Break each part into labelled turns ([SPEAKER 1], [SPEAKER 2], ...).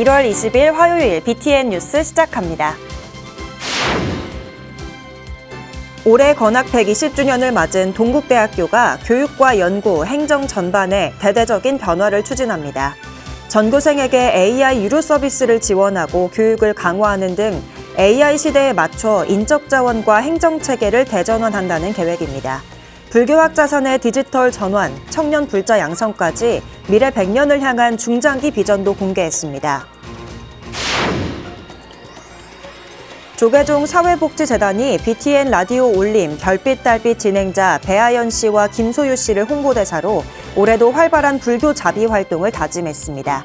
[SPEAKER 1] 1월 20일 화요일 BTN 뉴스 시작합니다. 올해 건학 120주년을 맞은 동국대학교가 교육과 연구, 행정 전반에 대대적인 변화를 추진합니다. 전교생에게 AI 유료 서비스를 지원하고 교육을 강화하는 등 AI 시대에 맞춰 인적 자원과 행정 체계를 대전환한다는 계획입니다. 불교학 자산의 디지털 전환, 청년 불자 양성까지 미래 100년을 향한 중장기 비전도 공개했습니다. 조계종 사회복지재단이 BTN 라디오 올림 별빛 달빛 진행자 배아연 씨와 김소유 씨를 홍보대사로 올해도 활발한 불교 자비 활동을 다짐했습니다.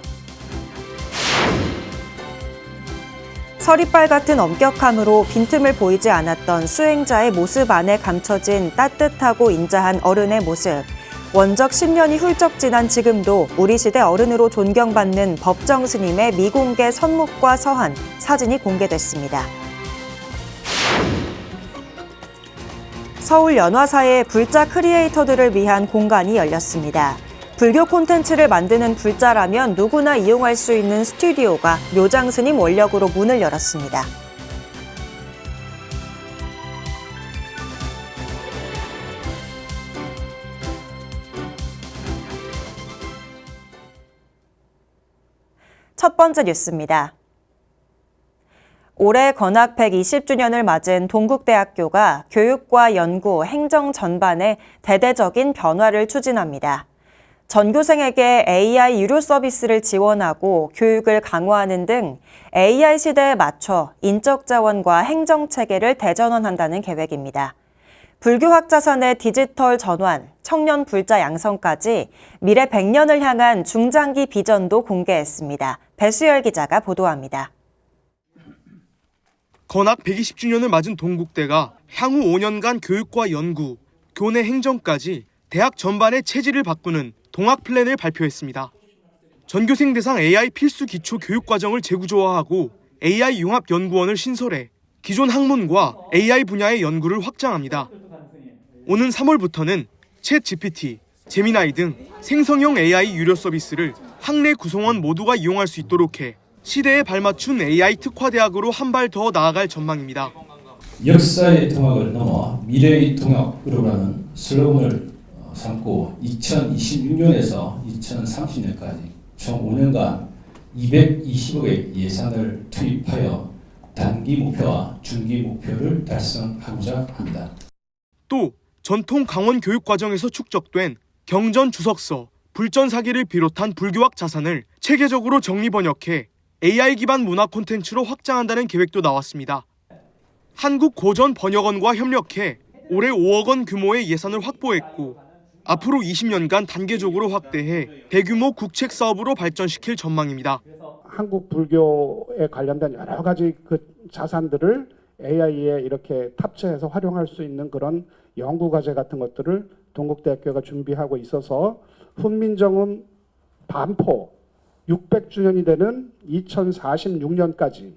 [SPEAKER 1] 서리빨 같은 엄격함으로 빈틈을 보이지 않았던 수행자의 모습 안에 감춰진 따뜻하고 인자한 어른의 모습. 원적 10년이 훌쩍 지난 지금도 우리 시대 어른으로 존경받는 법정 스님의 미공개 선묵과 서한, 사진이 공개됐습니다. 서울 연화사의 불자 크리에이터들을 위한 공간이 열렸습니다. 불교 콘텐츠를 만드는 불자라면 누구나 이용할 수 있는 스튜디오가 묘장스님 원력으로 문을 열었습니다. 첫 번째 뉴스입니다. 올해 건학 120주년을 맞은 동국대학교가 교육과 연구, 행정 전반에 대대적인 변화를 추진합니다. 전교생에게 AI 유료 서비스를 지원하고 교육을 강화하는 등 AI 시대에 맞춰 인적 자원과 행정 체계를 대전환한다는 계획입니다. 불교학 자산의 디지털 전환, 청년 불자 양성까지 미래 100년을 향한 중장기 비전도 공개했습니다. 배수열 기자가 보도합니다.
[SPEAKER 2] 건학 120주년을 맞은 동국대가 향후 5년간 교육과 연구, 교내 행정까지 대학 전반의 체질을 바꾸는 동학 플랜을 발표했습니다. 전교생 대상 AI 필수 기초 교육 과정을 재구조화하고 AI 융합 연구원을 신설해 기존 학문과 AI 분야의 연구를 확장합니다. 오는 3월부터는 챗 GPT, 제미나이 등 생성형 AI 유료 서비스를 학내 구성원 모두가 이용할 수 있도록 해 시대에 발맞춘 AI 특화대학으로 한 발 더 나아갈 전망입니다.
[SPEAKER 3] 역사의 통합을 넘어 미래의 통합으로라는 슬로건을 삼고 2026년에서 2030년까지 총 5년간 220억의 예산을 투입하여 단기 목표와 중기 목표를 달성하고자 합니다.
[SPEAKER 2] 또 전통 강원 교육 과정에서 축적된 경전 주석서, 불전 사기를 비롯한 불교학 자산을 체계적으로 정리 번역해 AI 기반 문화 콘텐츠로 확장한다는 계획도 나왔습니다. 한국고전번역원과 협력해 올해 5억 원 규모의 예산을 확보했고 앞으로 20년간 단계적으로 확대해 대규모 국책 사업으로 발전시킬 전망입니다.
[SPEAKER 4] 한국 불교에 관련된 여러 가지 그 자산들을 AI에 이렇게 탑재해서 활용할 수 있는 그런 연구과제 같은 것들을 동국대학교가 준비하고 있어서 훈민정음 반포 600주년이 되는 2046년까지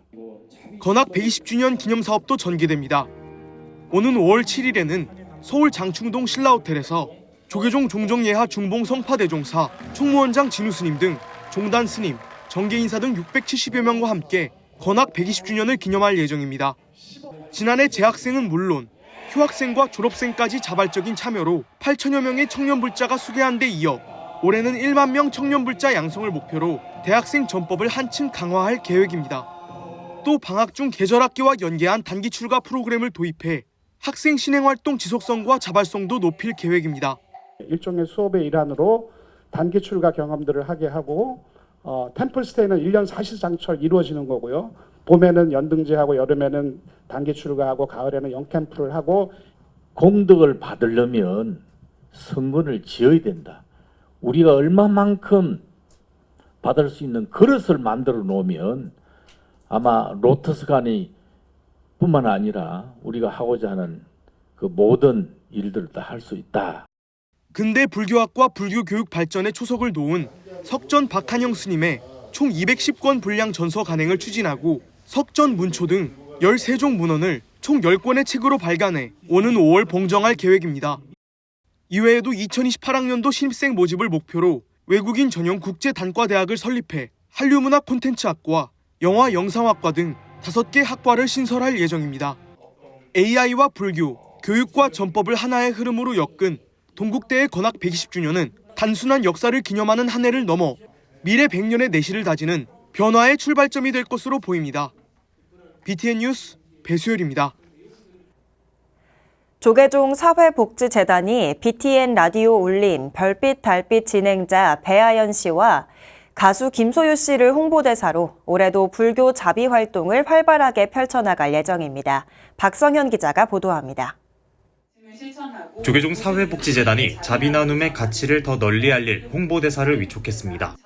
[SPEAKER 2] 건학 120주년 기념사업도 전개됩니다. 오는 5월 7일에는 서울 장충동 신라호텔에서 조계종 종정예하 중봉 성파대종사, 총무원장 진우스님 등 종단 스님, 정계인사 등 670여 명과 함께 건학 120주년을 기념할 예정입니다. 지난해 재학생은 물론 휴학생과 졸업생까지 자발적인 참여로 8천여 명의 청년불자가 수개한 데 이어 올해는 1만 명 청년불자 양성을 목표로 대학생 전법을 한층 강화할 계획입니다. 또 방학 중 계절학기와 연계한 단기 출가 프로그램을 도입해 학생 신행활동 지속성과 자발성도 높일 계획입니다.
[SPEAKER 4] 일종의 수업의 일환으로 단기 출가 경험들을 하게 하고 템플스테이는 1년 사시장철 이루어지는 거고요. 봄에는 연등제하고 여름에는 단기 출가하고 가을에는 영캠프를 하고
[SPEAKER 5] 공덕을 받으려면 성근을 지어야 된다. 우리가 얼마만큼 받을 수 있는 그릇을 만들어 놓으면 아마 로터스간이 뿐만 아니라 우리가 하고자 하는 그 모든 일들을 다 할 수 있다.
[SPEAKER 2] 근대 불교학과 불교 교육 발전에 초석을 놓은 석전 박한영 스님의 총 210권 분량 전서 간행을 추진하고 석전 문초 등 13종 문헌을 총 10권의 책으로 발간해 오는 5월 봉정할 계획입니다. 이외에도 2028학년도 신입생 모집을 목표로 외국인 전용 국제 단과대학을 설립해 한류문화 콘텐츠학과, 영화 영상학과 등 5개 학과를 신설할 예정입니다. AI와 불교, 교육과 전법을 하나의 흐름으로 엮은 동국대의 건학 120주년은 단순한 역사를 기념하는 한 해를 넘어 미래 100년의 내실을 다지는 변화의 출발점이 될 것으로 보입니다. BTN 뉴스 배수열입니다.
[SPEAKER 1] 조계종 사회복지재단이 BTN 라디오 울림 별빛 달빛 진행자 배아연 씨와 가수 김소유 씨를 홍보대사로 올해도 불교 자비 활동을 활발하게 펼쳐나갈 예정입니다. 박성현 기자가 보도합니다.
[SPEAKER 6] 조계종 사회복지재단이 자비 나눔의 가치를 더 널리 알릴 홍보대사를 위촉했습니다.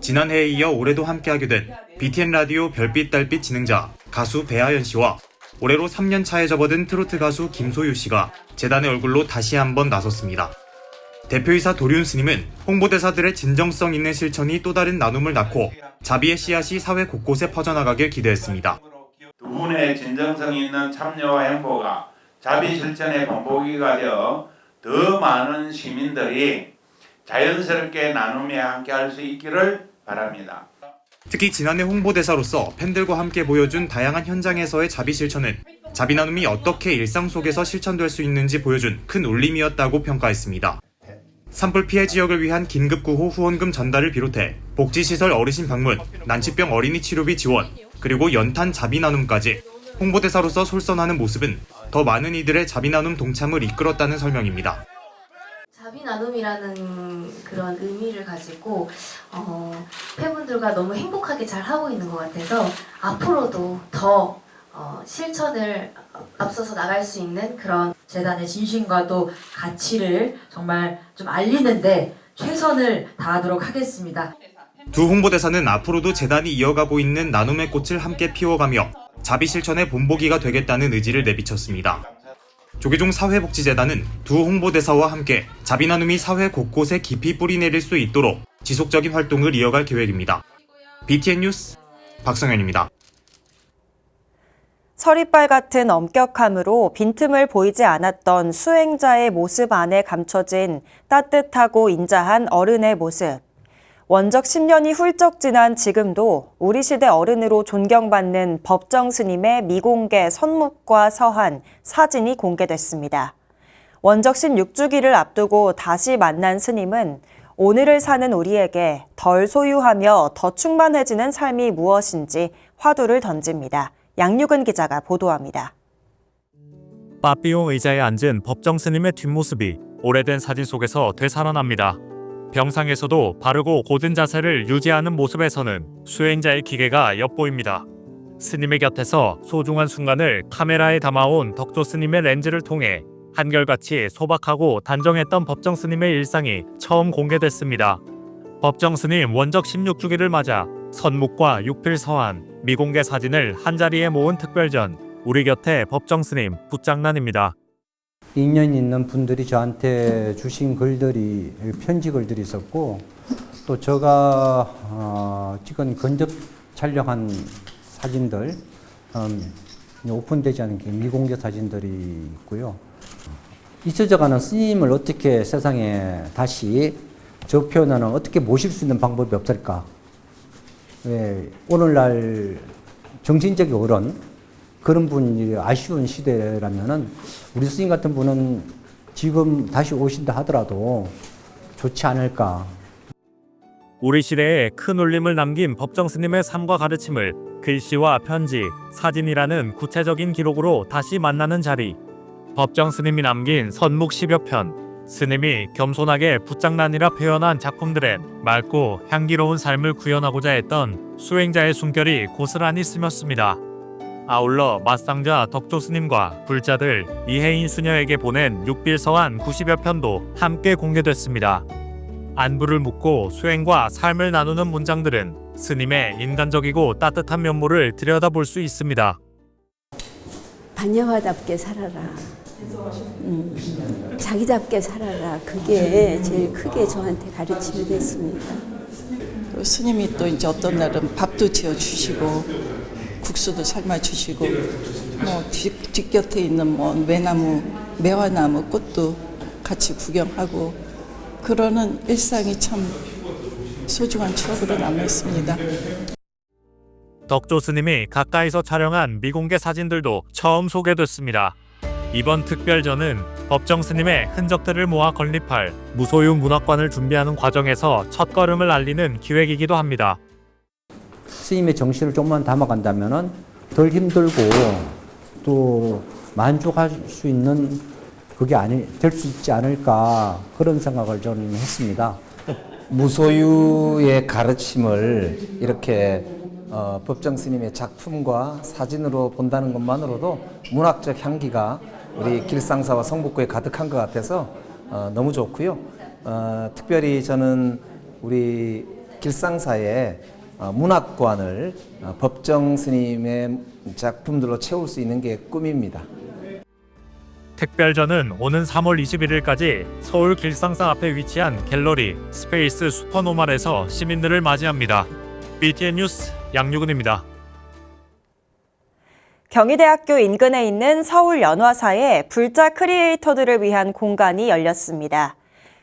[SPEAKER 6] 지난해에 이어 올해도 함께하게 된 BTN 라디오 별빛 달빛 진행자 가수 배아연 씨와 올해로 3년 차에 접어든 트로트 가수 김소유 씨가 재단의 얼굴로 다시 한번 나섰습니다. 대표이사 도륜 스님은 홍보대사들의 진정성 있는 실천이 또 다른 나눔을 낳고 자비의 씨앗이 사회 곳곳에 퍼져나가길 기대했습니다.
[SPEAKER 7] 두 분의 진정성 있는 참여와 행보가 자비 실천의 본보기가 되어 더 많은 시민들이 자연스럽게 나눔에 함께할 수 있기를 바랍니다.
[SPEAKER 6] 특히 지난해 홍보대사로서 팬들과 함께 보여준 다양한 현장에서의 자비 실천은 자비 나눔이 어떻게 일상 속에서 실천될 수 있는지 보여준 큰 울림이었다고 평가했습니다. 산불 피해 지역을 위한 긴급구호 후원금 전달을 비롯해 복지시설 어르신 방문, 난치병 어린이 치료비 지원, 그리고 연탄 자비 나눔까지 홍보대사로서 솔선하는 모습은 더 많은 이들의 자비 나눔 동참을 이끌었다는 설명입니다.
[SPEAKER 8] 자비 나눔이라는 그런 의미를 가지고 팬분들과 너무 행복하게 잘 하고 있는 것 같아서 앞으로도 더 실천을 앞서서 나갈 수 있는 그런
[SPEAKER 9] 재단의 진심과 또 가치를 정말 좀 알리는데 최선을 다하도록 하겠습니다.
[SPEAKER 6] 두 홍보대사는 앞으로도 재단이 이어가고 있는 나눔의 꽃을 함께 피워가며 자비 실천의 본보기가 되겠다는 의지를 내비쳤습니다. 조계종 사회복지재단은 두 홍보대사와 함께 자비 나눔이 사회 곳곳에 깊이 뿌리내릴 수 있도록 지속적인 활동을 이어갈 계획입니다. BTN 뉴스 박성현입니다.
[SPEAKER 1] 서리빨 같은 엄격함으로 빈틈을 보이지 않았던 수행자의 모습 안에 감춰진 따뜻하고 인자한 어른의 모습. 원적 10년이 훌쩍 지난 지금도 우리 시대 어른으로 존경받는 법정 스님의 미공개 선묵과 서한, 사진이 공개됐습니다. 원적 16주기를 앞두고 다시 만난 스님은 오늘을 사는 우리에게 덜 소유하며 더 충만해지는 삶이 무엇인지 화두를 던집니다. 양육은 기자가 보도합니다.
[SPEAKER 10] 빠삐용 의자에 앉은 법정 스님의 뒷모습이 오래된 사진 속에서 되살아납니다. 병상에서도 바르고 곧은 자세를 유지하는 모습에서는 수행자의 기계가 엿보입니다. 스님의 곁에서 소중한 순간을 카메라에 담아온 덕조 스님의 렌즈를 통해 한결같이 소박하고 단정했던 법정 스님의 일상이 처음 공개됐습니다. 법정 스님 원적 16주기를 맞아 선묵과 육필 서한, 미공개 사진을 한자리에 모은 특별전, 우리 곁에 법정 스님 붓장난입니다.
[SPEAKER 11] 인연 있는 분들이 저한테 주신 글들이 편지 글들이 있었고 또 제가 찍은 근접 촬영한 사진들 오픈되지 않은 미공개 사진들이 있고요. 잊혀져가는 스님을 어떻게 세상에 다시 저 표현하는 어떻게 모실 수 있는 방법이 없을까? 왜 오늘날 정신적인 어른 그런 분이 아쉬운 시대라면은 우리 스님 같은 분은 지금 다시 오신다 하더라도 좋지 않을까.
[SPEAKER 10] 우리 시대에 큰 울림을 남긴 법정 스님의 삶과 가르침을 글씨와 편지, 사진이라는 구체적인 기록으로 다시 만나는 자리. 법정 스님이 남긴 선묵 10여 편, 스님이 겸손하게 붓장난이라 표현한 작품들엔 맑고 향기로운 삶을 구현하고자 했던 수행자의 숨결이 고스란히 스며습니다. 아울러 맞상자 덕조 스님과 불자들 이혜인 수녀에게 보낸 육빌서한 90여 편도 함께 공개됐습니다. 안부를 묻고 수행과 삶을 나누는 문장들은 스님의 인간적이고 따뜻한 면모를 들여다볼 수 있습니다.
[SPEAKER 12] 반야화답게 살아라. 자기답게 살아라. 그게 제일 크게 저한테 가르침이 됐습니다.
[SPEAKER 13] 스님이 또 이제 어떤 날은 밥도 지어 주시고 국수도 삶아 주시고 뒷곁에 있는 매나무, 매화나무 꽃도 같이 구경하고 그러는 일상이 참 소중한 추억으로 남아있습니다.
[SPEAKER 10] 덕조 스님이 가까이서 촬영한 미공개 사진들도 처음 소개됐습니다. 이번 특별전은 법정 스님의 흔적들을 모아 건립할 무소유 문학관을 준비하는 과정에서 첫걸음을 알리는 기획이기도 합니다.
[SPEAKER 11] 스님의 정신을 좀만 담아간다면은 덜 힘들고 또 만족할 수 있는 그게 될 수 있지 않을까 그런 생각을 저는 했습니다.
[SPEAKER 14] 무소유의 가르침을 이렇게 법정 스님의 작품과 사진으로 본다는 것만으로도 문학적 향기가 우리 길상사와 성북구에 가득한 것 같아서 너무 좋고요. 특별히 저는 우리 길상사에 문학관을 법정 스님의 작품들로 채울 수 있는 게 꿈입니다.
[SPEAKER 10] 특별전은 오는 3월 21일까지 서울 길상사 앞에 위치한 갤러리 스페이스 슈퍼노멀에서 시민들을 맞이합니다. BTN 뉴스 양유근입니다.
[SPEAKER 1] 경희대학교 인근에 있는 서울연화사에 불자 크리에이터들을 위한 공간이 열렸습니다.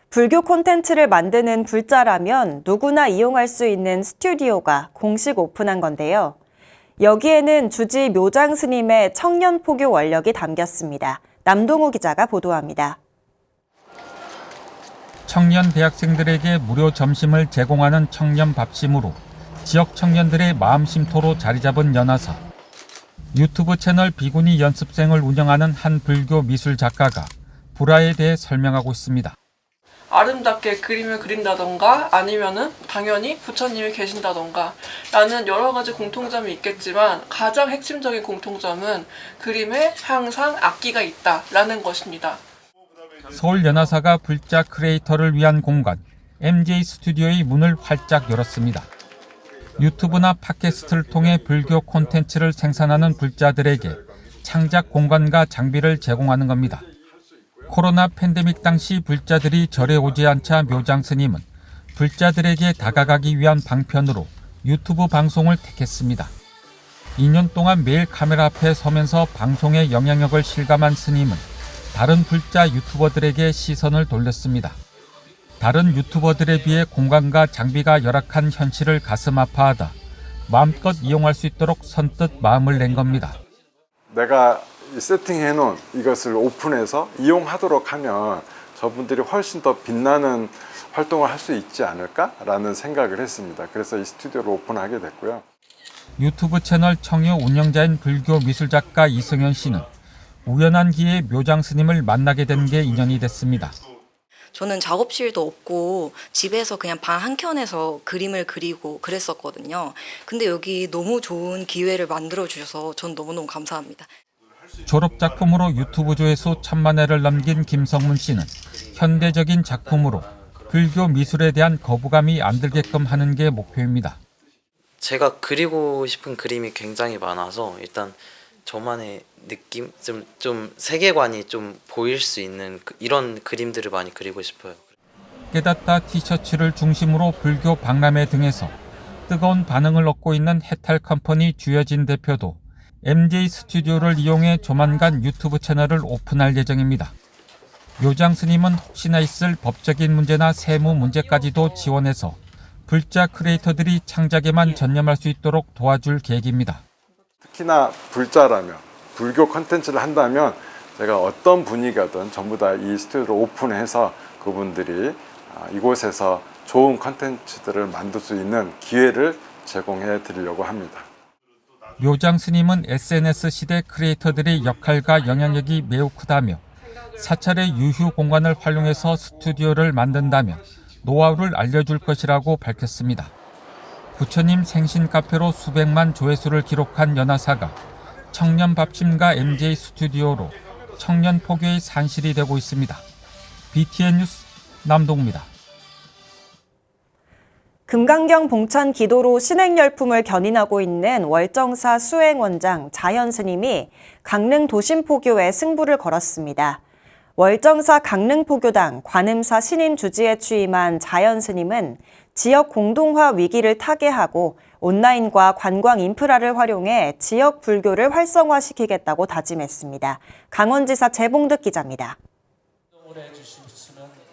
[SPEAKER 1] 불교 콘텐츠를 만드는 불자라면 누구나 이용할 수 있는 스튜디오가 공식 오픈한 건데요. 여기에는 주지 묘장 스님의 청년포교 원력이 담겼습니다. 남동우 기자가 보도합니다.
[SPEAKER 15] 청년 대학생들에게 무료 점심을 제공하는 청년 밥심으로 지역 청년들의 마음 쉼터로 자리 잡은 연화사. 유튜브 채널 비구니 연습생을 운영하는 한 불교 미술 작가가 불화에 대해 설명하고 있습니다.
[SPEAKER 16] 아름답게 그림을 그린다던가 아니면은 당연히 부처님이 계신다던가 라는 여러 가지 공통점이 있겠지만 가장 핵심적인 공통점은 그림에 항상 악기가 있다라는 것입니다.
[SPEAKER 15] 서울 연화사가 불자 크리에이터를 위한 공간 MJ 스튜디오의 문을 활짝 열었습니다. 유튜브나 팟캐스트를 통해 불교 콘텐츠를 생산하는 불자들에게 창작 공간과 장비를 제공하는 겁니다. 코로나 팬데믹 당시 불자들이 절에 오지 않자 묘장 스님은 불자들에게 다가가기 위한 방편으로 유튜브 방송을 택했습니다. 2년 동안 매일 카메라 앞에 서면서 방송의 영향력을 실감한 스님은 다른 불자 유튜버들에게 시선을 돌렸습니다. 다른 유튜버들에 비해 공간과 장비가 열악한 현실을 가슴 아파하다 마음껏 이용할 수 있도록 선뜻 마음을 낸 겁니다.
[SPEAKER 17] 내가 세팅해놓은 이것을 오픈해서 이용하도록 하면 저분들이 훨씬 더 빛나는 활동을 할 수 있지 않을까라는 생각을 했습니다. 그래서 이 스튜디오를 오픈하게 됐고요.
[SPEAKER 15] 유튜브 채널 청유 운영자인 불교 미술작가 이승현 씨는 우연한 기회에 묘장 스님을 만나게 된 게 인연이 됐습니다.
[SPEAKER 18] 저는 작업실도 없고 집에서 그냥 방 한켠에서 그림을 그리고 그랬었거든요. 근데 여기 너무 좋은 기회를 만들어 주셔서 전 너무너무 감사합니다.
[SPEAKER 15] 졸업작품으로 유튜브 조회수 1000만 회를 넘긴 김성문 씨는 현대적인 작품으로 불교 미술에 대한 거부감이 안 들게끔 하는 게 목표입니다.
[SPEAKER 19] 제가 그리고 싶은 그림이 굉장히 많아서 일단 저만의 느낌, 좀 세계관이 좀 보일 수 있는 이런 그림들을 많이 그리고 싶어요.
[SPEAKER 15] 깨닫다 티셔츠를 중심으로 불교 박람회 등에서 뜨거운 반응을 얻고 있는 해탈 컴퍼니 주여진 대표도 MJ 스튜디오를 이용해 조만간 유튜브 채널을 오픈할 예정입니다. 묘장 스님은 혹시나 있을 법적인 문제나 세무 문제까지도 지원해서 불자 크리에이터들이 창작에만 전념할 수 있도록 도와줄 계획입니다.
[SPEAKER 17] 특히나 불자라면 불교 콘텐츠를 한다면 제가 어떤 분위기든 전부 다 이 스튜디오를 오픈해서 그분들이 이곳에서 좋은 콘텐츠들을 만들 수 있는 기회를 제공해 드리려고 합니다.
[SPEAKER 15] 묘장 스님은 SNS 시대 크리에이터들의 역할과 영향력이 매우 크다며 사찰의 유휴 공간을 활용해서 스튜디오를 만든다면 노하우를 알려줄 것이라고 밝혔습니다. 부처님 생신 카페로 수백만 조회수를 기록한 연화사가 청년 밥심과 MJ 스튜디오로 청년 포교의 산실이 되고 있습니다. BTN 뉴스 남동우입니다.
[SPEAKER 1] 금강경 봉천 기도로 신행 열풍을 견인하고 있는 월정사 수행원장 자현 스님이 강릉 도심포교에 승부를 걸었습니다. 월정사 강릉포교당 관음사 신임 주지에 취임한 자현 스님은 지역 공동화 위기를 타개하고 온라인과 관광 인프라를 활용해 지역 불교를 활성화시키겠다고 다짐했습니다. 강원지사 재봉득 기자입니다.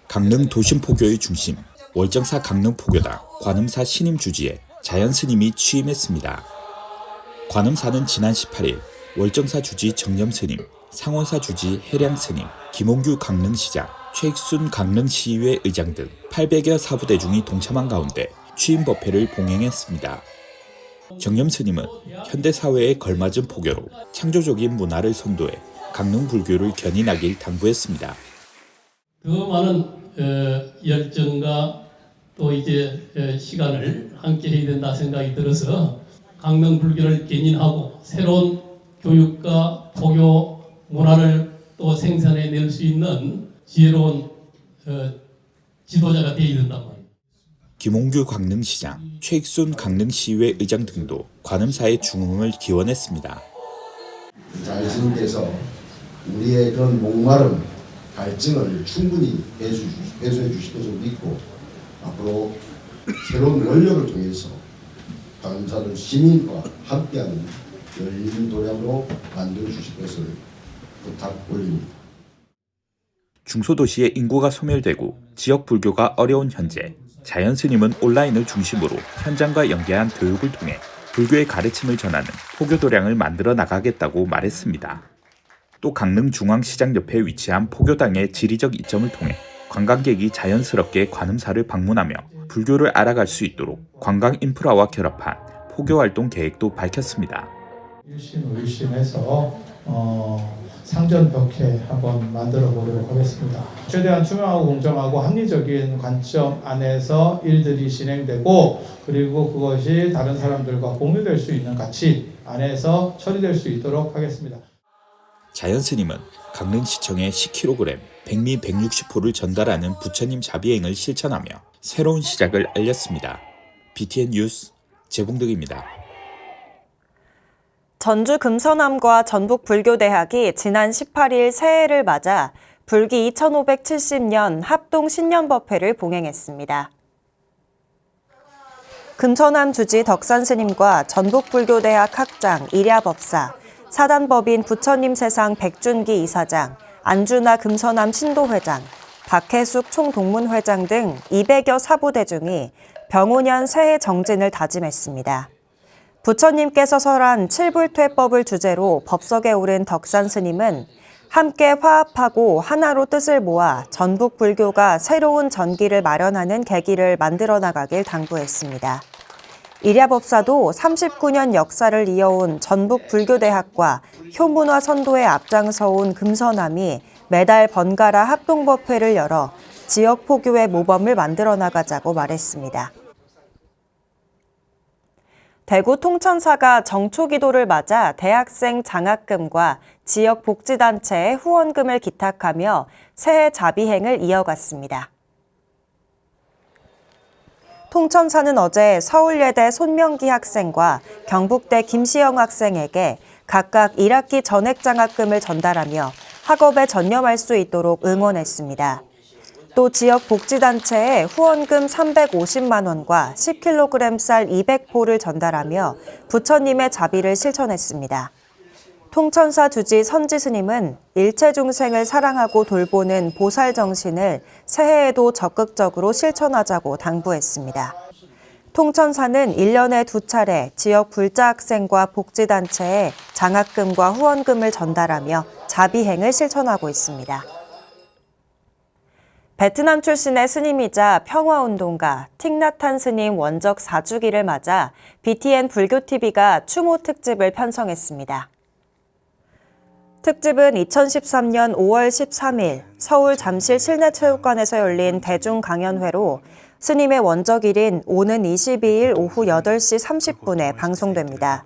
[SPEAKER 20] 강릉 도심포교의 중심 월정사 강릉포교당 관음사 신임 주지에 자연스님이 취임했습니다. 관음사는 지난 18일 월정사 주지 정념스님, 상원사 주지 해량스님, 김홍규 강릉시장, 최익순 강릉시의회 의장 등 800여 사부대중이 동참한 가운데 취임 법회를 봉행했습니다. 정념스님은 현대사회에 걸맞은 포교로 창조적인 문화를 선도해 강릉 불교를 견인하길 당부했습니다.
[SPEAKER 21] 더 많은 열정과 또 이제 시간을 함께 해야 된다 생각이 들어서 강릉 불교를 견인하고 새로운 교육과 포교 문화를 또 생산해낼 수 있는 지혜로운 지도자가 되어야 된단 말이에요.
[SPEAKER 20] 김홍규 강릉시장, 최익순 강릉시의회 의장 등도 관음사의 중흥을 기원했습니다.
[SPEAKER 22] 자연스님께서 우리의 그런 목마름, 갈증을 충분히 해소해 주실 것을 믿고 앞으로 새로운 원력을 통해서 관음사를 시민과 함께하는 열린 도량으로 만들어 주실 것을 부탁 올립니다.
[SPEAKER 20] 중소도시의 인구가 소멸되고 지역 불교가 어려운 현재 자연스님은 온라인을 중심으로 현장과 연계한 교육을 통해 불교의 가르침을 전하는 포교도량을 만들어 나가겠다고 말했습니다. 또 강릉중앙시장 옆에 위치한 포교당의 지리적 이점을 통해 관광객이 자연스럽게 관음사를 방문하며 불교를 알아갈 수 있도록 관광 인프라와 결합한 포교활동 계획도 밝혔습니다.
[SPEAKER 23] 일심의심해서 상전벽해 한번 만들어 보도록 하겠습니다. 최대한 투명하고 공정하고 합리적인 관점 안에서 일들이 진행되고 그리고 그것이 다른 사람들과 공유될 수 있는 가치 안에서 처리될 수 있도록 하겠습니다.
[SPEAKER 20] 자연스님은 강릉시청에 10kg, 백미 160호를 전달하는 부처님 자비행을 실천하며 새로운 시작을 알렸습니다. BTN 뉴스 재봉득입니다.
[SPEAKER 1] 전주 금서남과 전북불교대학이 지난 18일 새해를 맞아 불기 2570년 합동 신년법회를 봉행했습니다. 금서남 주지 덕산스님과 전북불교대학 학장 이랴법사, 사단법인 부처님 세상 백준기 이사장, 안준하 금서남 신도회장, 박혜숙 총동문회장 등 200여 사부대중이 병오년 새해 정진을 다짐했습니다. 부처님께서 설한 칠불퇴법을 주제로 법석에 오른 덕산 스님은 함께 화합하고 하나로 뜻을 모아 전북 불교가 새로운 전기를 마련하는 계기를 만들어 나가길 당부했습니다. 이랴법사도 39년 역사를 이어온 전북 불교대학과 효문화 선도에 앞장서온 금서남이 매달 번갈아 합동법회를 열어 지역 포교의 모범을 만들어 나가자고 말했습니다. 대구 통천사가 정초기도를 맞아 대학생 장학금과 지역 복지단체에 후원금을 기탁하며 새해 자비행을 이어갔습니다. 통천사는 어제 서울예대 손명기 학생과 경북대 김시영 학생에게 각각 1학기 전액 장학금을 전달하며 학업에 전념할 수 있도록 응원했습니다. 또 지역 복지단체에 후원금 350만 원과 10kg 쌀 200포를 전달하며 부처님의 자비를 실천했습니다. 통천사 주지 선지스님은 일체 중생을 사랑하고 돌보는 보살 정신을 새해에도 적극적으로 실천하자고 당부했습니다. 통천사는 1년에 2차례 지역 불자 학생과 복지단체에 장학금과 후원금을 전달하며 자비행을 실천하고 있습니다. 베트남 출신의 스님이자 평화운동가 틱나탄 스님 원적 4주기를 맞아 BTN 불교TV가 추모 특집을 편성했습니다. 특집은 2013년 5월 13일 서울 잠실 실내체육관에서 열린 대중강연회로 스님의 원적일인 오는 22일 오후 8시 30분에 방송됩니다.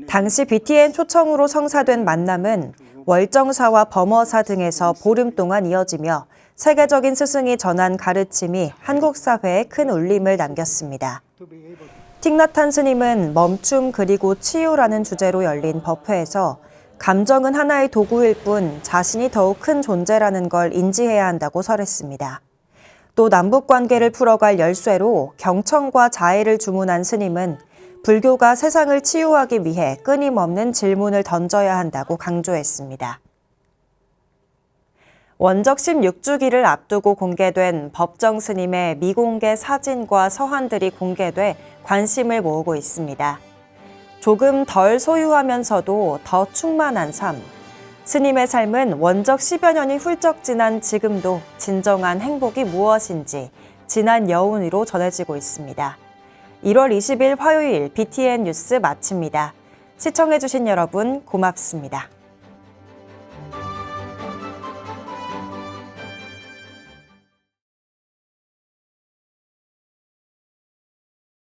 [SPEAKER 1] 당시 BTN 초청으로 성사된 만남은 월정사와 범어사 등에서 보름 동안 이어지며 세계적인 스승이 전한 가르침이 한국 사회에 큰 울림을 남겼습니다. 틱나탄 스님은 멈춤 그리고 치유라는 주제로 열린 법회에서 감정은 하나의 도구일 뿐 자신이 더욱 큰 존재라는 걸 인지해야 한다고 설했습니다. 또 남북관계를 풀어갈 열쇠로 경청과 자애를 주문한 스님은 불교가 세상을 치유하기 위해 끊임없는 질문을 던져야 한다고 강조했습니다. 원적 16주기를 앞두고 공개된 법정 스님의 미공개 사진과 서한들이 공개돼 관심을 모으고 있습니다. 조금 덜 소유하면서도 더 충만한 삶. 스님의 삶은 원적 10여 년이 훌쩍 지난 지금도 진정한 행복이 무엇인지 진한 여운으로 전해지고 있습니다. 1월 20일 화요일 BTN 뉴스 마칩니다. 시청해주신 여러분 고맙습니다.